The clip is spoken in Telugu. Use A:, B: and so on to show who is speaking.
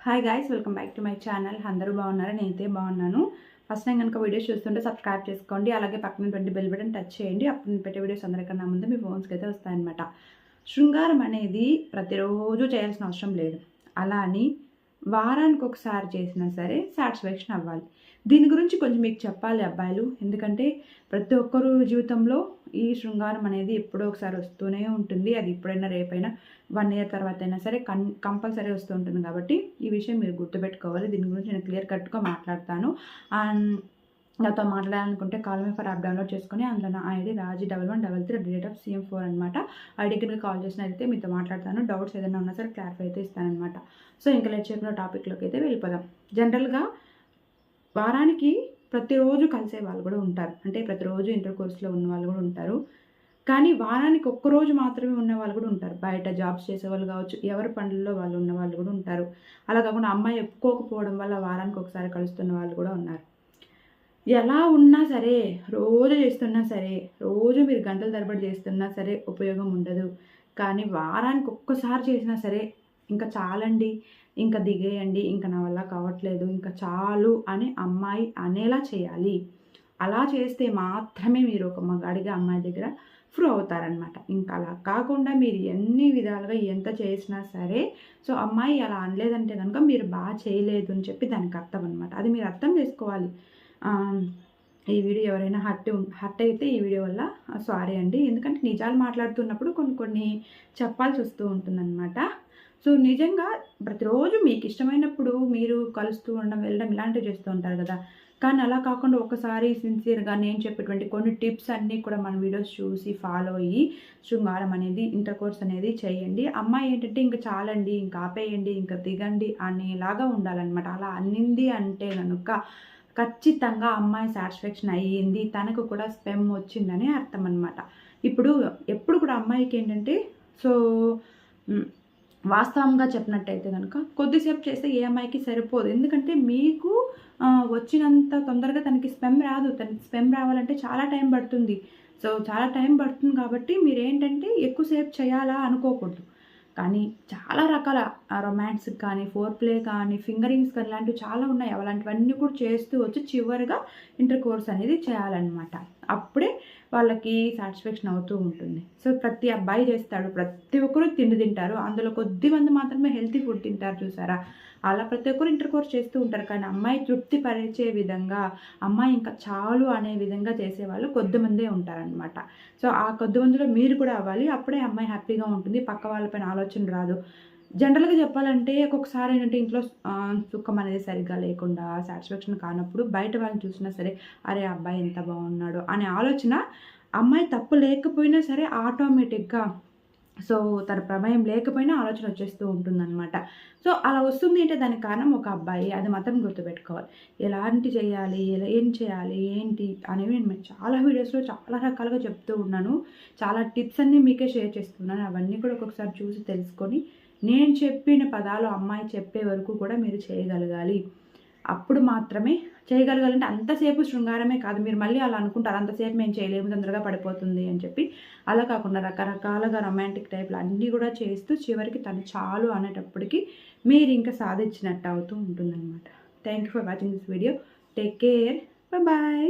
A: Hi guys, welcome back to my channel. అందరూ బాగున్నారా? నేనైతే బాగున్నాను. ఫస్ట్ టైం కనుక వీడియోస్ చూస్తుంటే సబ్స్క్రైబ్ చేసుకోండి, అలాగే పక్కన బెల్ బటన్ టచ్ చేయండి. అప్పుడు నేను పెట్టే వీడియోస్ అందరికన్నా ముందు మీ ఫోన్స్కి అయితే వస్తాయన్నమాట. శృంగారం అనేది ప్రతిరోజు చేయాల్సిన అవసరం లేదు. అలా అని వారానికి ఒకసారి చేసినా సరే సాటిస్ఫాక్షన్ అవ్వాలి. దీని గురించి కొంచెం మీకు చెప్పాలి అబ్బాయిలు, ఎందుకంటే ప్రతి ఒక్కరు జీవితంలో ఈ శృంగారం అనేది ఎప్పుడో ఒకసారి వస్తూనే ఉంటుంది. అది ఇప్పుడైనా రేపైనా 1 ఇయర్ తర్వాత అయినా సరే కంపల్సరీ వస్తూ ఉంటుంది. కాబట్టి ఈ విషయం మీరు గుర్తుపెట్టుకోవాలి. దీని గురించి నేను క్లియర్ కట్గా మాట్లాడతాను. అండ్ నాతో మాట్లాడాలనుకుంటే call me for app download చేసుకొని అందులో నా ఐడి Raji1113@CM4 అనమాట. ఐడి కింద కాల్ చేసినట్లయితే మీతో మాట్లాడతాను. డౌట్స్ ఏదైనా ఉన్నా సరే క్లారిఫై అయితే ఇస్తానమాట. సో ఇంకా లేట్ చేయకుండా టాపిక్లోకి అయితే వెళ్ళిపోదాం. జనరల్గా వారానికి ప్రతిరోజు కలిసే వాళ్ళు కూడా ఉంటారు, అంటే ప్రతిరోజు ఇంటర్ కోర్స్లో ఉన్న వాళ్ళు కూడా ఉంటారు. కానీ వారానికి ఒక్కరోజు మాత్రమే ఉన్న వాళ్ళు కూడా ఉంటారు. బయట జాబ్స్ చేసేవాళ్ళు కావచ్చు, ఎవరి పనుల్లో వాళ్ళు ఉన్న వాళ్ళు కూడా ఉంటారు. అలా కాకుండా అమ్మాయి ఒప్పుకోకపోవడం వల్ల వారానికి ఒకసారి కలుస్తున్న వాళ్ళు కూడా ఉన్నారు. ఎలా ఉన్నా సరే, రోజు చేస్తున్నా సరే, రోజు మీరు గంటల తరబడి చేస్తున్నా సరే ఉపయోగం ఉండదు. కానీ వారానికి ఒక్కసారి చేసినా సరే ఇంకా చాలండి, ఇంకా దిగేయండి, ఇంకా నా వల్ల కావట్లేదు, ఇంకా చాలు అని అమ్మాయి అనేలా చేయాలి. అలా చేస్తే మాత్రమే మీరు ఒక మగాడిగా అమ్మాయి దగ్గర ప్రూవ్ అవుతారనమాట. ఇంకా అలా కాకుండా మీరు ఎన్ని విధాలుగా ఎంత చేసినా సరే, సో అమ్మాయి అలా అనలేదంటే కనుక మీరు బాగా చేయలేదు అని చెప్పి దానికి అర్థం అనమాట. అది మీరు అర్థం చేసుకోవాలి. ఈ వీడియో ఎవరైనా హర్ట్ అయితే ఈ వీడియో వల్ల సారీ అండి. ఎందుకంటే నిజాలు మాట్లాడుతున్నప్పుడు కొన్ని చెప్పాల్సి వస్తూ ఉంటుందన్నమాట. సో నిజంగా ప్రతిరోజు మీకు ఇష్టమైనప్పుడు మీరు కలుస్తూ ఉండడం, వెళ్ళడం ఇలాంటివి చేస్తూ ఉంటారు కదా. కానీ అలా కాకుండా ఒకసారి సిన్సియర్గా నేను చెప్పేటువంటి కొన్ని టిప్స్ అన్నీ కూడా మన వీడియోస్ చూసి ఫాలో అయ్యి శృంగారం అనేది, ఇంటర్ కోర్స్ అనేది చేయండి. అమ్మాయి ఏంటంటే ఇంకా చాలండి, ఇంకా ఆపేయండి, ఇంకా దిగండి అనేలాగా ఉండాలన్నమాట. అలా అన్నింది అంటే కనుక ఖచ్చితంగా అమ్మాయి సాటిస్ఫాక్షన్ అయ్యింది, తనకు కూడా స్పెమ్ వచ్చిందని అర్థం అనమాట. ఎప్పుడు కూడా అమ్మాయికి ఏంటంటే, సో వాస్తవంగా చెప్పినట్టయితే కనుక కొద్దిసేపు చేస్తే ఏ అమ్మాయికి సరిపోదు. ఎందుకంటే మీకు వచ్చినంత తొందరగా తనకి స్పెమ్ రాదు. తనకి స్పెమ్ రావాలంటే చాలా టైం పడుతుంది. సో చాలా టైం పడుతుంది కాబట్టి మీరు ఏంటంటే ఎక్కువసేపు చేయాలా అనుకోకూడదు. కానీ చాలా రకాల రొమాన్స్ కానీ, ఫోర్ ప్లే కానీ, ఫింగరింగ్స్ కానీ ఇలాంటివి చాలా ఉన్నాయి. అలాంటివన్నీ కూడా చేస్తూ వచ్చి చివరిగా ఇంటర్ కోర్స్ అనేది చేయాలన్నమాట. అప్పుడే వాళ్ళకి సాటిస్ఫాక్షన్ అవుతూ ఉంటుంది. సో ప్రతి అబ్బాయి చేస్తాడు, ప్రతి ఒక్కరు తిండి తింటారు. అందులో కొద్దిమంది మాత్రమే హెల్తీ ఫుడ్ తింటారు చూసారా. అలా ప్రతి ఒక్కరు ఇంటర్ కోర్స్ చేస్తూ ఉంటారు. కానీ అమ్మాయి తృప్తి పరిచే విధంగా, అమ్మాయి ఇంకా చాలు అనే విధంగా చేసేవాళ్ళు కొద్దిమందే ఉంటారనమాట. సో ఆ కొద్దిమందిలో మీరు కూడా అవ్వాలి. అప్పుడే అమ్మాయి హ్యాపీగా ఉంటుంది, పక్క వాళ్ళపైన ఆలోచన రాదు. జనరల్గా చెప్పాలంటే ఒక్కొక్కసారి ఏంటంటే ఇంట్లో సుఖం అనేది సరిగ్గా లేకుండా, సాటిస్ఫాక్షన్ కానప్పుడు బయట వాళ్ళని చూసినా సరే, అరే అబ్బాయి ఎంత బాగున్నాడు అనే ఆలోచన, అమ్మాయి తప్పు లేకపోయినా సరే ఆటోమేటిక్గా, సో తన ప్రమేయం లేకపోయినా ఆలోచన వచ్చేస్తూ ఉంటుందన్నమాట. సో అలా వస్తుంది అంటే దానికి కారణం ఒక అబ్బాయి. అది మాత్రం గుర్తుపెట్టుకోవాలి. ఎలాంటి చేయాలి, ఏం చేయాలి, ఏంటి అనేవి నేను చాలా వీడియోస్లో చాలా రకాలుగా చెప్తూ ఉన్నాను. చాలా టిప్స్ అన్నీ మీకే షేర్ చేస్తున్నాను. అవన్నీ కూడా ఒక్కొక్కసారి చూసి తెలుసుకొని, నేను చెప్పిన పదాలు అమ్మాయి చెప్పే వరకు కూడా మీరు చేయగలగాలి. అప్పుడు మాత్రమే చేయగలగాలంటే అంతసేపు శృంగారమే కాదు. మీరు మళ్ళీ అలా అనుకుంటారు, అంతసేపు మేము చేయలేము, తొందరగా పడిపోతుంది అని చెప్పి. అలా కాకుండా రకరకాలుగా రొమాంటిక్ టైప్లు అన్నీ కూడా చేస్తూ చివరికి తను చాలు అనేటప్పటికి మీరు ఇంకా సాధించినట్టు అవుతూ ఉంటుందన్నమాట. Thank you for watching this video. Take care. Bye.